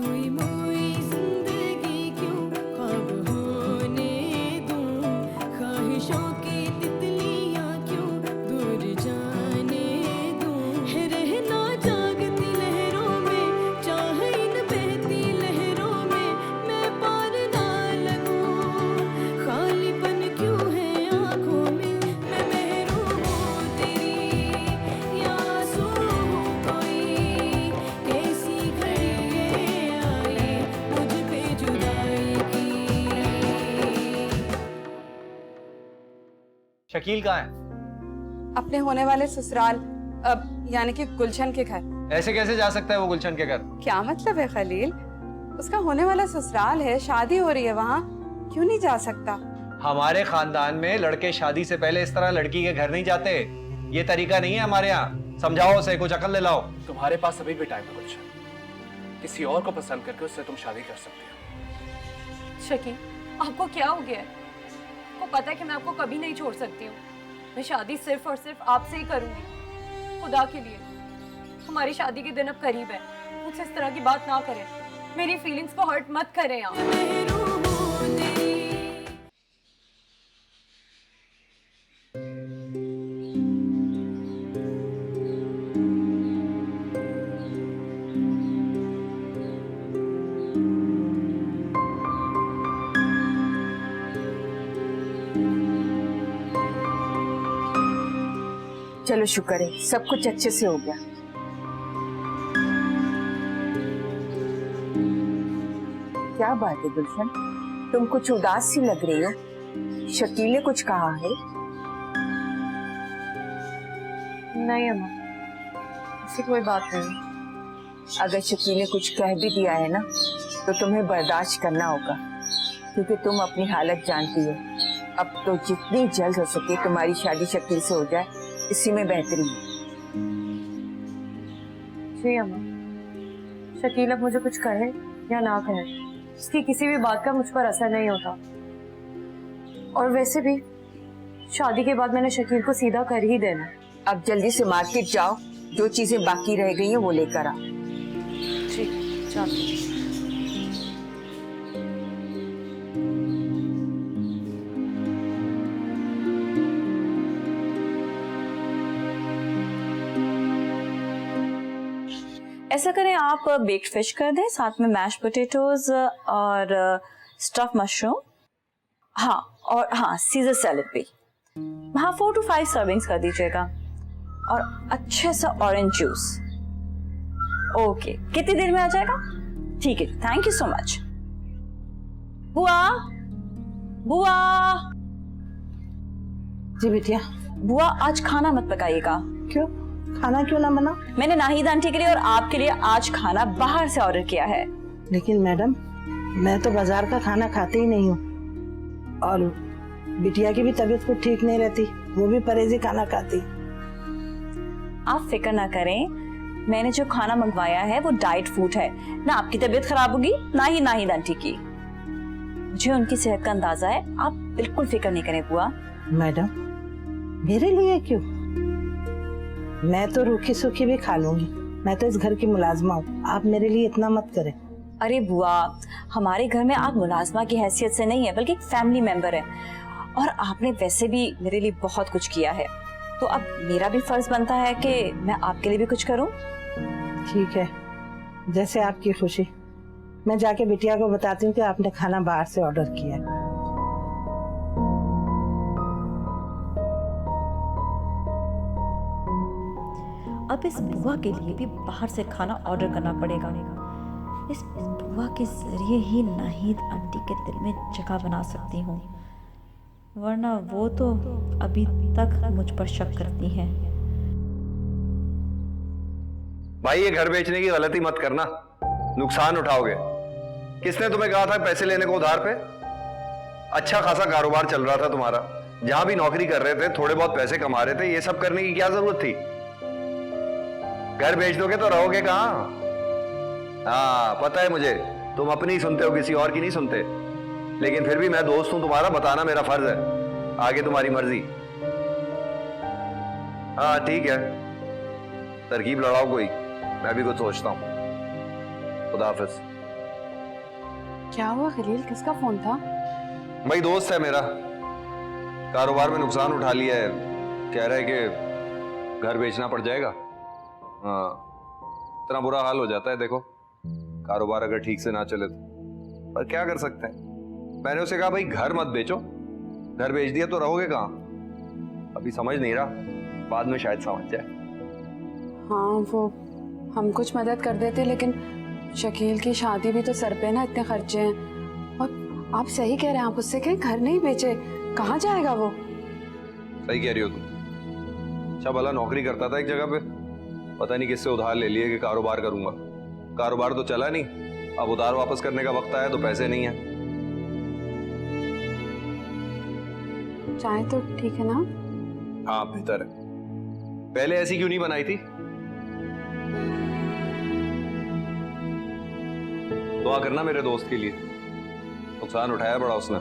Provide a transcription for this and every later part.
सोई मोई जिंदगी क्यों ख्वाब होने दूं, ख्वाहिशों की तितलियां क्यों दूर जाने दूं, है रहना जागती लहरों में, चाहे इन बहती लहरों में मैं पार ना लगूं, खालीपन क्यों है आंखों में, मैं महरूम हूँ तेरी या आंसू हूँ कोई, कैसी घड़ी ये आई मुझ पे जुदाई की। शकील कहाँ है? अपने होने वाले ससुराल, यानी कि गुलशन के घर। ऐसे कैसे जा सकता है वो गुलशन के घर? क्या मतलब है खलील? उसका होने वाला ससुराल है, शादी हो रही है वहाँ, क्यों नहीं जा सकता? हमारे खानदान में लड़के शादी से पहले इस तरह लड़की के घर नहीं जाते। ये तरीका नहीं है हमारे यहाँ। समझाओ उसे, कुछ अकल ले लाओ। तुम्हारे पास अभी भी टाइम है गुलशन। किसी और को पसंद करके उससे तुम शादी कर सकते हो। शकील, आपको क्या हो गया है? आपको पता है कि मैं आपको कभी नहीं छोड़ सकती हूँ। मैं शादी सिर्फ और सिर्फ आपसे ही करूंगी, खुदा के लिए। हमारी शादी के दिन अब करीब है, मुझसे इस तरह की बात ना करें। मेरी फीलिंग्स को हर्ट मत करें आप। महरूम हूँ तेरी। चलो शुक्र है सब कुछ अच्छे से हो गया। क्या बात है गुलशन, तुम कुछ उदास सी लग रही हो। शकील ने कुछ कहा है? नहीं अम्मा, ऐसी कोई बात नहीं। अगर शकील ने कुछ कह भी दिया है ना तो तुम्हें बर्दाश्त करना होगा, क्योंकि तुम अपनी हालत जानती हो। अब तो जितनी जल्द हो सके तुम्हारी शादी शकील से हो जाए, इसी में बेहतरी है। जी अम्मा, शकील अब मुझे कुछ कहे या ना कहे, इसकी किसी भी बात का मुझ पर असर नहीं होता। और वैसे भी शादी के बाद मैंने शकील को सीधा कर ही देना। अब जल्दी से मार्केट जाओ, जो चीजें बाकी रह गई हैं वो लेकर आओ। जी जाती। ऐसा करें, आप बेक्ड फिश कर दें, साथ में मैश पोटैटोज और स्टफ मशरूम। हाँ, और हाँ, सीजर सैलेड भी। हाँ, 4 to 5 सर्विंग्स कर दीजिएगा। और अच्छे सा ऑरेंज जूस। ओके, कितनी देर में आ जाएगा? ठीक है, थैंक यू सो मच। बुआ, बुआ। जी बिटिया। बुआ, आज खाना मत पकाइएगा। क्यों? खाना क्यों ना बना? मैंने नाहिद आंटी के लिए और आपके लिए आज खाना बाहर से ऑर्डर किया है। लेकिन मैडम, मैं तो बाजार का खाना खाती ही नहीं हूँ, और बिटिया की भी तबीयत कुछ ठीक नहीं रहती, वो भी परहेजी खाना खाती। आप फिक्र ना करें, मैंने जो खाना मंगवाया है वो डाइट फूड है। ना आपकी तबीयत खराब होगी, ना ही नाहिद आंटी की। मुझे उनकी सेहत का अंदाजा है, आप बिल्कुल फिक्र नहीं करें बुआ। मैडम, मेरे लिए क्यों? मैं तो रूखी सूखी भी खा लूंगी, मैं तो इस घर की मुलाजमा हूँ, आप मेरे लिए इतना मत करें। अरे बुआ, हमारे घर में आप मुलाजमा की हैसियत से नहीं है, बल्कि एक फैमिली मेंबर है। और आपने वैसे भी मेरे लिए बहुत कुछ किया है, तो अब मेरा भी फर्ज बनता है कि मैं आपके लिए भी कुछ करूं। ठीक है, जैसे आपकी खुशी। मैं जाके बिटिया को बताती हूँ कि आपने खाना बाहर से ऑर्डर किया है। अब इस बुआ के लिए भी बाहर से खाना ऑर्डर करना पड़ेगा। इस बुआ के जरिए ही नाहिद आंटी के दिल में जगह बना सकती हूँ, वरना वो तो अभी तक मुझ पर शक करती हैं। भाई, ये घर बेचने की गलती मत करना, नुकसान उठाओगे। किसने तुम्हें कहा था पैसे लेने को उधार पे? अच्छा खासा कारोबार चल रहा था तुम्हारा, जहां भी नौकरी कर रहे थे, थोड़े बहुत पैसे कमा रहे थे, ये सब करने की क्या जरूरत थी? घर बेच दोगे तो रहोगे कहां? हाँ, पता है मुझे, तुम अपनी ही सुनते हो, किसी और की नहीं सुनते, लेकिन फिर भी मैं दोस्त हूं तुम्हारा, बताना मेरा फर्ज है। आगे तुम्हारी मर्जी। हाँ ठीक है, तरकीब लड़ाओ कोई, मैं भी कुछ सोचता हूं। खुदा हाफिज। क्या हुआ खलील, किसका फोन था? भाई दोस्त है मेरा, कारोबार में नुकसान उठा लिया है, कह रहा है कि घर बेचना पड़ जाएगा। हाँ, इतना बुरा हाल हो जाता है देखो, कारोबार अगर ठीक से ना चले तो। पर क्या कर सकते हैं, मैंने उसे कहा भाई घर मत बेचो, घर बेच दिया तो रहोगे कहाँ। अभी समझ नहीं रहा, बाद में शायद समझ जाए। हाँ वो हम कुछ मदद कर देते, लेकिन शकील की शादी भी तो सर पे ना, इतने खर्चे हैं। और आप सही कह रहे हैं, आप उससे कहें घर नहीं बेचे, कहाँ जाएगा वो? सही कह रही हो तुम। अच्छा भला नौकरी करता था एक जगह पे, पता नहीं किससे उधार ले लिए कि कारोबार करूंगा। कारोबार तो चला नहीं, अब उधार वापस करने का वक्त आया तो पैसे नहीं है। चाय तो ठीक है ना? हाँ बेहतर है, पहले ऐसी क्यों नहीं बनाई थी? दुआ करना मेरे दोस्त के लिए, नुकसान उठाया बड़ा उसने।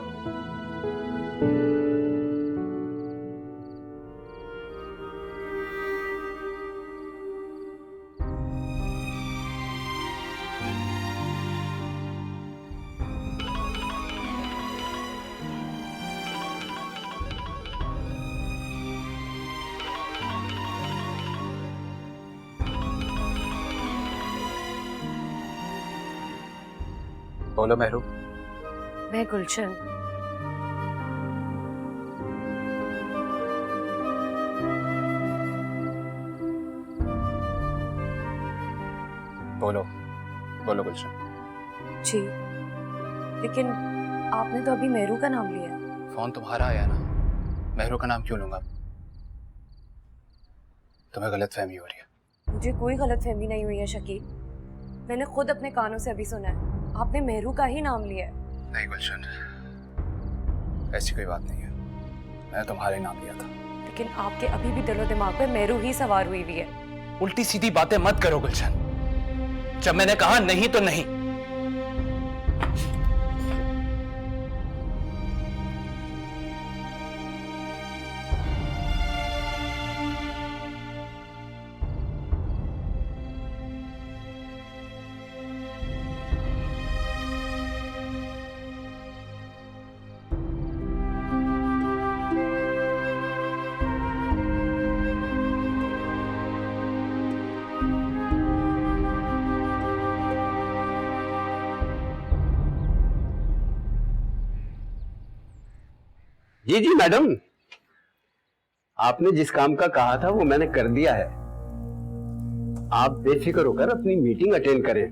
बोलो महरू। मैं गुलशन। बोलो बोलो गुलशन। जी, लेकिन आपने तो अभी मेहरू का नाम लिया। फोन तुम्हारा आया ना, महरू का नाम क्यों लूंगा? तुम्हें गलतफहमी हो रही है। मुझे कोई गलतफहमी नहीं हुई है शकील, मैंने खुद अपने कानों से अभी सुना है, आपने मेहरू का ही नाम लिया है। नहीं गुलशन, ऐसी कोई बात नहीं है, मैंने तुम्हारा ही नाम लिया था। लेकिन आपके अभी भी दिलो दिमाग पे मेहरू ही सवार हुई है। उल्टी सीधी बातें मत करो गुलशन, जब मैंने कहा नहीं तो नहीं। जी जी मैडम, आपने जिस काम का कहा था वो मैंने कर दिया है। आप बेफिक्र होकर अपनी मीटिंग अटेंड करें,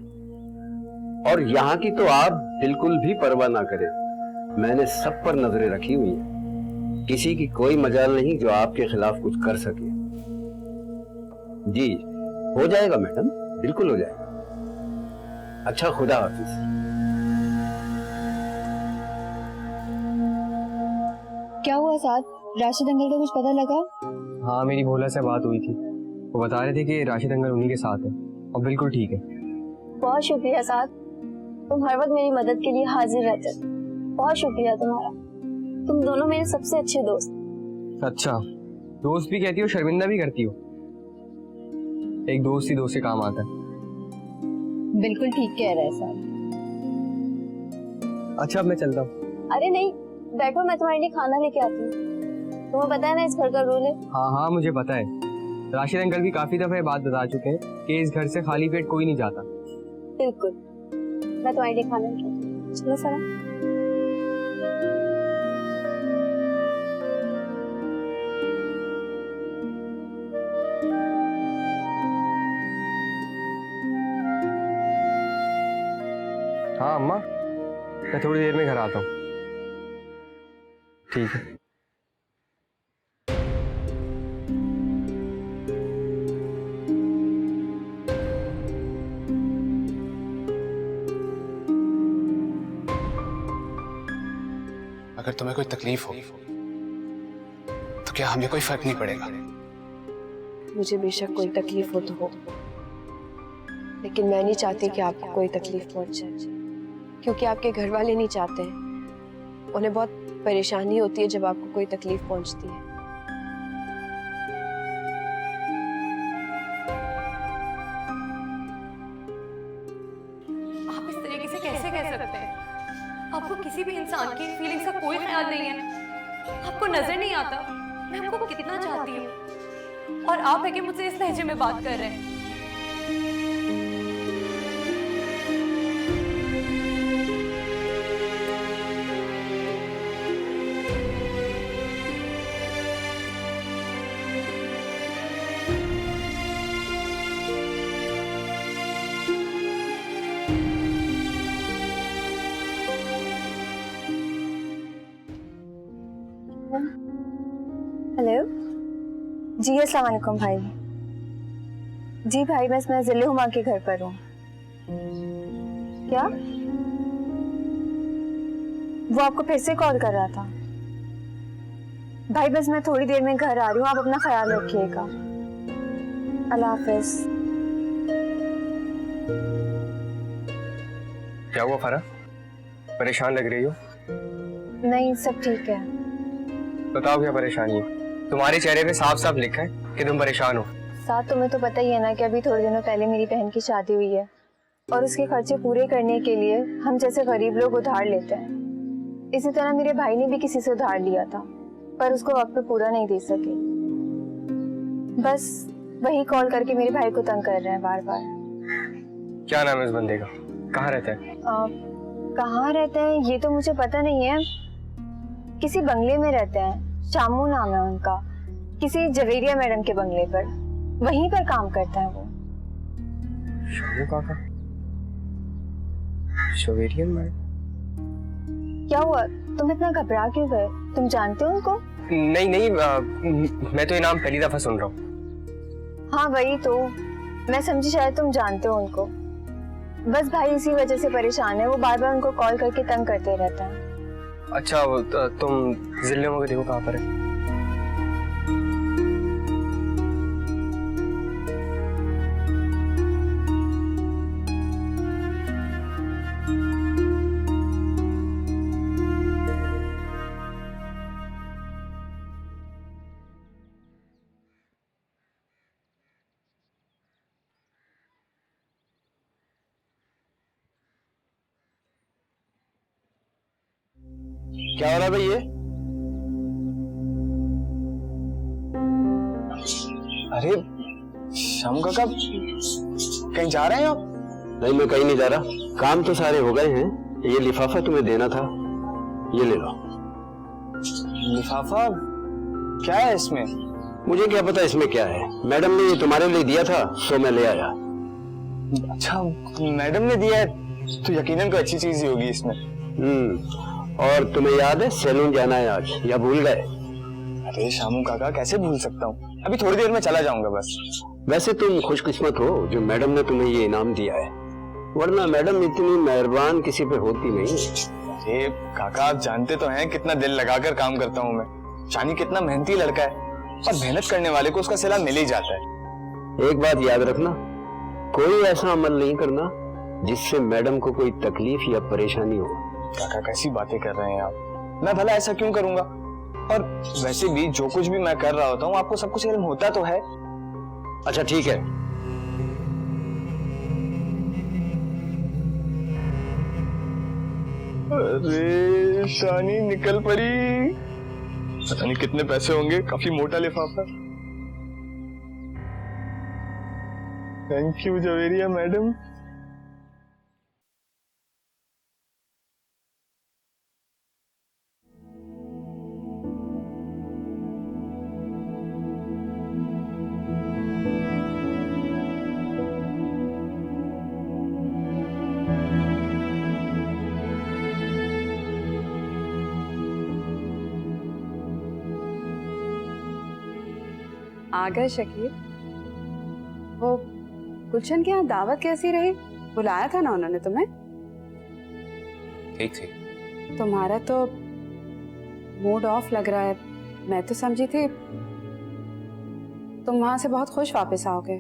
और यहाँ की तो आप बिल्कुल भी परवाह ना करें, मैंने सब पर नजरें रखी हुई हैं। किसी की कोई मजाल नहीं जो आपके खिलाफ कुछ कर सके। जी हो जाएगा मैडम, बिल्कुल हो जाएगा। अच्छा, खुदा हाफिज। क्या हुआ साथ? राशिद अंकल का कुछ पता लगा? हाँ, मेरी भोला से बात हुई थी, वो बता रहे थे कि राशिद अंकल उन्हीं के साथ है और बिल्कुल ठीक है। बहुत शुक्रिया साथ, तुम हर वक्त मेरी मदद के लिए हाजिर रहते। बहुत शुक्रिया तुम्हारा, तुम दोनों मेरे सबसे अच्छे दोस्त। अच्छा, दोस्त भी कहती हो, शर्मिंदा भी करती हो। एक दोस्त ही दोस्त से काम आता है। बिल्कुल ठीक कह रहे हैं साथ। अच्छा, अब मैं चलता हूँ। अरे नहीं, बैठो, मैं तुम्हारे लिए खाना लेके आती हूँ। तुम्हें पता है ना इस घर का रूल है। हाँ हाँ मुझे पता है, राशिद अंकल भी काफी दफा ये बात बता चुके हैं कि इस घर से खाली पेट कोई नहीं जाता। बिल्कुल, मैं तुम्हारे लिए खाना लेके आती हूँ। चलो सलाम। हाँ अम्मा, मैं थोड़ी देर में घर आता हूँ। ठीक है। अगर तुम्हें कोई तकलीफ हो तो क्या हमें कोई फर्क नहीं पड़ेगा? मुझे बेशक कोई तकलीफ हो तो हो, लेकिन मैं नहीं चाहती कि आपको कोई तकलीफ पहुंचे, क्योंकि आपके घर वाले नहीं चाहते हैं। उन्हें बहुत परेशानी होती है जब आपको कोई तकलीफ पहुंचती है। आप इस तरीके से कैसे कह सकते हैं? आपको किसी भी इंसान की फीलिंग्स का कोई ख्याल नहीं है? आपको नजर नहीं आता मैं आपको कितना चाहती हूँ, और आप है कि मुझसे इस लहजे में बात कर रहे हैं। हेलो जी, अस्सलाम वालेकुम भाई। जी भाई, बस मैं जिले हुमा के घर पर हूँ। क्या? वो आपको फिर से कॉल कर रहा था? भाई बस मैं थोड़ी देर में घर आ रही हूँ, आप अपना ख्याल रखिएगा। अल्लाह हाफिज। क्या हुआ फरा? परेशान लग रही हो? नहीं, सब ठीक है। बताओ क्या परेशानी है? तुम्हारे चेहरे पे साफ साफ लिखा है कि तुम परेशान हो। साथ तुम्हें तो पता ही है ना कि अभी थोड़े दिनों पहले मेरी बहन की शादी हुई है, और उसके खर्चे पूरे करने के लिए हम जैसे गरीब लोग उधार लेते हैं। इसी तरह मेरे भाई ने भी किसी से उधार लिया था, पर उसको वक्त पे पूरा नहीं दे सके। बस वही कॉल करके मेरे भाई को तंग कर रहे हैं बार बार। क्या नाम है उस बंदे का? कहाँ रहता है? कहाँ रहते हैं ये तो मुझे पता नहीं है। किसी बंगले में रहते हैं, शामू नाम है उनका, किसी जवेरिया मैडम के बंगले पर, वहीं पर काम करता है वो। शामू काका? जवेरिया मैडम? क्या हुआ, तुम इतना घबरा क्यों गए? तुम जानते हो उनको? नहीं नहीं, मैं तो ये नाम पहली दफा सुन रहा हूँ। हाँ वही तो, मैं समझी शायद तुम जानते हो उनको। बस भाई इसी वजह से परेशान है, वो बार बार उनको कॉल करके तंग करते रहता है। अच्छा, तुम जिले में देखो कहाँ पर है? क्या हो रहा है भाई ये? अरे शाम काका, कहीं जा रहे हैं आप? नहीं, मैं कहीं नहीं जा रहा। काम तो सारे हो गए हैं। ये लिफाफा तुम्हें देना था, ये ले लो। लिफाफा? क्या है इसमें? मुझे क्या पता इसमें क्या है। मैडम ने ये तुम्हारे लिए दिया था, सो मैं ले आया। अच्छा, मैडम ने दिया है तो यकीनन कोई अच्छी चीज ही होगी इसमें। और तुम्हें याद है सैलून जाना है आज, या भूल गए? अरे शामू काका, कैसे भूल सकता हूँ, अभी थोड़ी देर में चला जाऊंगा बस। वैसे तुम खुशकिस्मत हो जो मैडम ने तुम्हें ये इनाम दिया है, वरना मैडम इतनी मेहरबान किसी पे होती नहीं। अरे काका, आप जानते तो हैं कितना दिल लगाकर काम करता हूँ मैं। शानी कितना मेहनती लड़का है, और मेहनत करने वाले को उसका सिला मिल ही जाता है। एक बात याद रखना, कोई ऐसा अमल नहीं करना जिससे मैडम को कोई तकलीफ या परेशानी हो। काका कैसी बातें कर रहे हैं आप, मैं भला ऐसा क्यों करूंगा? और वैसे भी जो कुछ भी मैं कर रहा होता हूँ आपको सब कुछ इल्म होता तो है। अच्छा ठीक है। अरे शानी निकल पड़ी, पता नहीं कितने पैसे होंगे, काफी मोटा लिफाफा। Thank you Javeria madam. आ गए शकील। वो गुलशन के यहाँ दावत कैसी रही? बुलाया था ना उन्होंने तुम्हें? ठीक थी। तुम्हारा तो मूड ऑफ लग रहा है। मैं तो समझी थी तुम वहां से बहुत खुश वापस आओगे,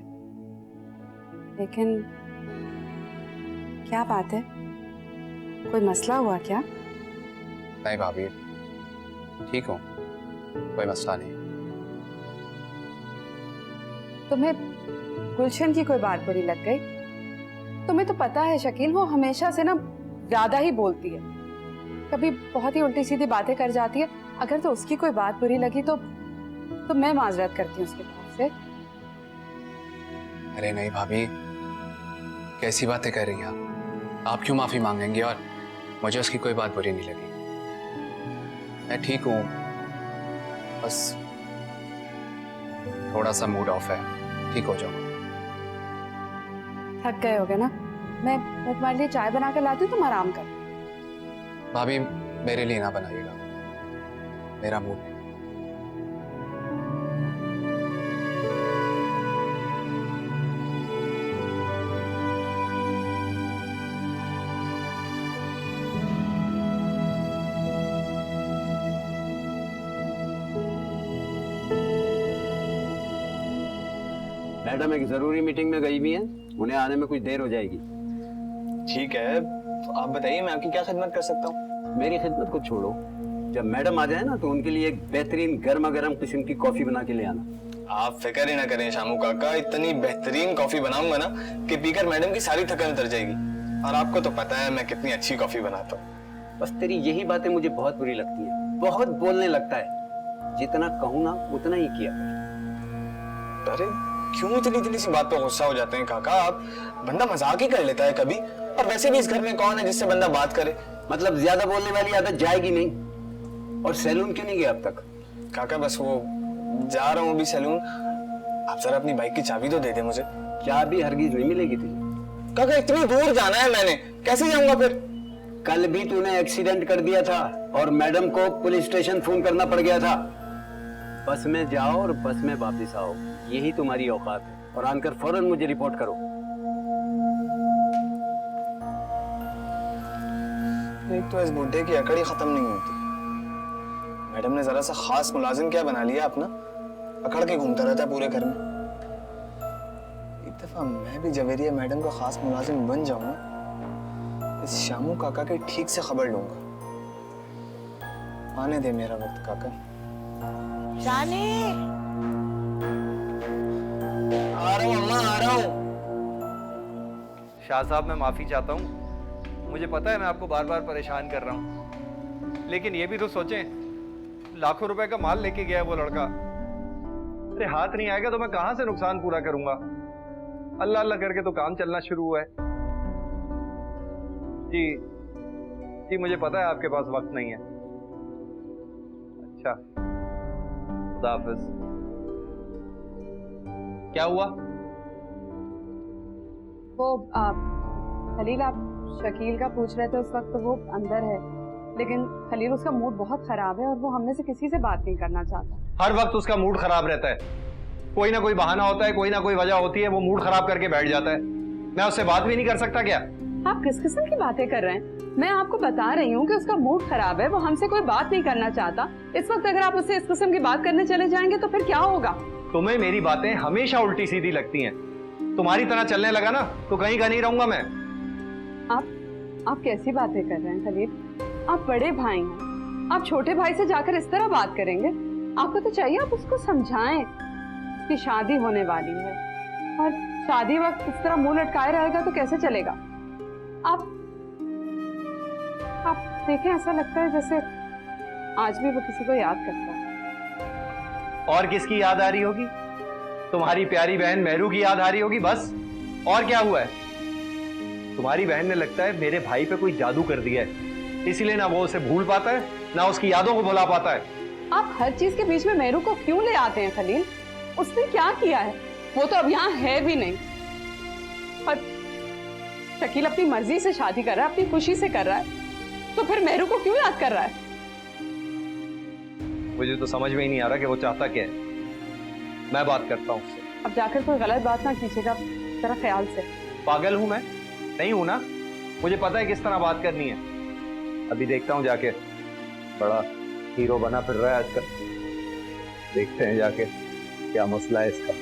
लेकिन क्या बात है? कोई मसला हुआ क्या? नहीं भाभी, ठीक हूँ, कोई मसला नहीं। तुम्हें गुलशन की कोई बात बुरी लग गई? तुम्हें तो पता है शकील, वो हमेशा से ना ज्यादा ही बोलती है। कभी बहुत ही उल्टी सीधी बातें कर जाती है। अगर तो उसकी कोई बात बुरी लगी तो मैं माजरत करती हूँ उसकी तरफ से। अरे नहीं भाभी, कैसी बातें कर रही हैं आप क्यों माफी मांगेंगे? और मुझे उसकी कोई बात बुरी नहीं लगी, मैं ठीक हूँ, बस थोड़ा सा मूड ऑफ है, ठीक हो जाऊंगा। थक गए होगे ना? मैं तुम्हारे लिए चाय बना कर लाती हूँ, तुम आराम कर। भाभी मेरे लिए ना बनाइएगा, मेरा मूड नहीं। मैडम एक जरूरी मीटिंग में गई भी हैं, उन्हें आने में कुछ देर हो जाएगी। ठीक है, तो आप बताइए मैं आपकी क्या खिदमत कर सकता हूँ? मेरी खिदमत को छोड़ो, जब मैडम आ जाए ना तो उनके लिए एक बेहतरीन गर्मा गर्म किस्म की कॉफी बना के ले आना। आप फिक्र ही ना करें शामू काका, इतनी बेहतरीन कॉफी बनाऊंगा ना कि पीकर मैडम की सारी थकान उतर जाएगी। और आपको तो पता है मैं कितनी अच्छी कॉफी बनाता हूँ। बस तेरी यही बातें मुझे बहुत बुरी लगती है, बहुत बोलने लगता है। जितना कहूँ ना उतना ही किया कर। अरे क्यों इतनी इतनी सी बात पे गुस्सा हो जाते हैं काका आप? बंदा मजाक ही कर लेता है कभी, और वैसे भी इस घर में कौन है जिससे बंदा बात करे? मतलब ज्यादा बोलने वाली आदत जाएगी नहीं। और सैलून क्यों नहीं गया अब तक? काका बस वो जा रहा हूँ अभी सैलून। आप जरा अपनी बाइक की चाबी तो दे दे मुझे। चाबी हरगिज नहीं मिलेगी तुझे। काका इतनी दूर जाना है मैंने, कैसे जाऊंगा फिर? कल भी तूने एक्सीडेंट कर दिया था और मैडम को पुलिस स्टेशन फोन करना पड़ गया था। बस में जाओ और बस में वापस आओ, यही तुम्हारी औकात है। और आकर फौरन मुझे रिपोर्ट करो। एक तो इस बुड्ढे की अकड़ ही खत्म नहीं होती। मैडम ने जरा सा खास मुलाजिम क्या बना लिया अपना, अकड़ के घूमता रहता है पूरे घर में। एक दफा मैं भी जवेरिया मैडम का खास मुलाजिम बन जाऊं ना, इस शामू काका की ठीक से खबर लूंगा। आने दे मेरा वक्त काका। जाने आ रहा हूँ अम्मा, आ रहा हूँ। शाह साहब मैं माफी चाहता हूँ, मुझे पता है मैं आपको बार बार परेशान कर रहा हूँ, लेकिन ये भी तो सोचें, लाखों रुपए का माल लेके गया वो लड़का। अरे हाथ नहीं आएगा तो मैं कहां से नुकसान पूरा करूंगा? अल्लाह अल्लाह करके तो काम चलना शुरू हुआ है। जी जी मुझे पता है आपके पास वक्त नहीं है। अच्छा खुदा हाफिज। क्या हुआ? वो खलील, आप शकील का पूछ रहे थे उस वक्त, तो वो अंदर है, लेकिन खलील उसका मूड बहुत खराब है और वो हमने से किसी से बात नहीं करना चाहता। हर वक्त उसका मूड खराब रहता है, कोई ना कोई बहाना होता है, कोई ना कोई वजह होती है, वो मूड खराब करके बैठ जाता है। मैं उससे बात भी नहीं कर सकता क्या? आप किस किस्म की बातें कर रहे हैं? मैं आपको बता रही हूँ कि उसका मूड खराब है, वो हमसे कोई बात नहीं करना चाहता। इस वक्त अगर आप उससे इस किस्म की बात करने चले जाएंगे तो फिर क्या होगा? तुम्हें मेरी बातें हमेशा उल्टी सीधी लगती हैं। तुम्हारी तरह चलने लगा ना तो कहीं का नहीं रहूंगा मैं। आप कैसी बातें कर रहे हैं खलील? आप बड़े भाई हैं, आप छोटे भाई से जाकर इस तरह बात करेंगे? आपको तो चाहिए आप उसको समझाएं कि शादी होने वाली है, और शादी वक्त इस तरह मुंह लटकाए रहेगा तो कैसे चलेगा? आप देखें, ऐसा लगता है जैसे आज भी वो किसी को याद करता है। और किसकी याद आ रही होगी? तुम्हारी प्यारी बहन मेहरू की याद आ रही होगी, बस। और क्या हुआ है? तुम्हारी बहन ने लगता है मेरे भाई पे कोई जादू कर दिया है, इसीलिए ना वो उसे भूल पाता है ना उसकी यादों को भुला पाता है। आप हर चीज के बीच में मेहरू को क्यों ले आते हैं खलील? उसने क्या किया है? वो तो अब यहाँ है भी नहीं। और शकील अपनी मर्जी से शादी कर रहा है, अपनी खुशी से कर रहा है, तो फिर मेहरू को क्यों याद कर रहा है? मुझे तो समझ में ही नहीं आ रहा कि वो चाहता क्या है। मैं बात करता हूँ उससे। अब जाकर कोई गलत बात ना कीजिएगा, जरा ख्याल से। पागल हूं मैं? नहीं हूं ना, मुझे पता है किस तरह बात करनी है। अभी देखता हूं जाके, बड़ा हीरो बना फिर रहा है आजकल। देखते हैं जाके क्या मसला है इसका।